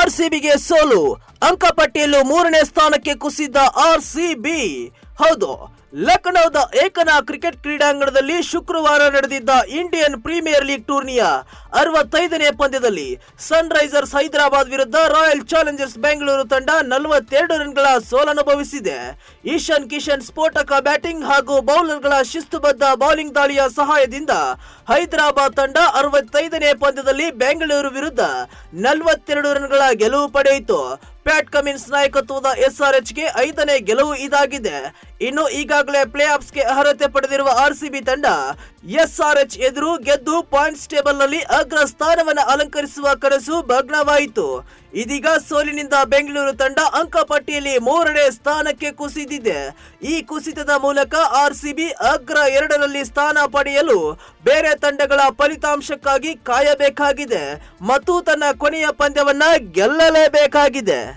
ಆರ್ಸಿಬಿಗೆ ಸೋಲು. ಅಂಕಪಟ್ಟಿಯಲ್ಲೂ 3ನೇ ಸ್ಥಾನಕ್ಕೆ ಕುಸಿದ ಆರ್ಸಿಬಿ. ಹೌದು, ಲಖನೌದ ಏಕನಾ ಕ್ರಿಕೆಟ್ ಕ್ರೀಡಾಂಗಣದಲ್ಲಿ ಶುಕ್ರವಾರ ನಡೆದಿದ್ದ ಇಂಡಿಯನ್ ಪ್ರೀಮಿಯರ್ ಲೀಗ್ ಟೂರ್ನಿಯ 65ನೇ ಪಂದ್ಯದಲ್ಲಿ ಸನ್ ರೈಸರ್ಸ್ ಹೈದರಾಬಾದ್ ವಿರುದ್ಧ ರಾಯಲ್ ಚಾಲೆಂಜರ್ಸ್ ಬೆಂಗಳೂರು ತಂಡ 42 ರನ್ಗಳ ಸೋಲನುಭವಿಸಿದೆ. ಈಶಾನ್ ಕಿಶನ್ ಸ್ಫೋಟಕ ಬ್ಯಾಟಿಂಗ್ ಹಾಗೂ ಬೌಲರ್ಗಳ ಶಿಸ್ತುಬದ್ಧ ಬೌಲಿಂಗ್ ದಾಳಿಯ ಸಹಾಯದಿಂದ ಹೈದರಾಬಾದ್ ತಂಡ 65ನೇ ಪಂದ್ಯದಲ್ಲಿ ಬೆಂಗಳೂರು ವಿರುದ್ಧ 42 ರನ್ಗಳ ಗೆಲುವು ಪಡೆಯಿತು. ಪ್ಯಾಟ್ ಕಮಿನ್ಸ್ ನಾಯಕತ್ವದ ಎಸ್ಆರ್ಎಚ್ಗೆ 5ನೇ ಗೆಲುವು ಇದಾಗಿದೆ. ಇನ್ನು ಈಗಾಗಲೇ ಪ್ಲೇ ಆಫ್ಸ್ಗೆ ಅರ್ಹತೆ ಪಡೆದಿರುವ ಆರ್ಸಿಬಿ ತಂಡ ಎಸ್ಆರ್ಎಚ್ ಎದುರು ಗೆದ್ದು ಪಾಯಿಂಟ್ಸ್ ಟೇಬಲ್ ನಲ್ಲಿ ಅಗ್ರ ಸ್ಥಾನವನ್ನು ಅಲಂಕರಿಸುವ ಕನಸು ಭಗ್ನವಾಯಿತು. ಇದೀಗ ಸೋಲಿನಿಂದ ಬೆಂಗಳೂರು ತಂಡ ಅಂಕಪಟ್ಟಿಯಲ್ಲಿ 3ನೇ ಸ್ಥಾನಕ್ಕೆ ಕುಸಿದಿದೆ. ಈ ಕುಸಿತದ ಮೂಲಕ ಆರ್ಸಿಬಿ ಅಗ್ರ 2ರಲ್ಲಿ ಸ್ಥಾನ ಪಡೆಯಲು ಬೇರೆ ತಂಡಗಳ ಫಲಿತಾಂಶಕ್ಕಾಗಿ ಕಾಯಬೇಕಾಗಿದೆ ಮತ್ತು ತನ್ನ ಕೊನೆಯ ಪಂದ್ಯವನ್ನ ಗೆಲ್ಲಲೇಬೇಕಾಗಿದೆ.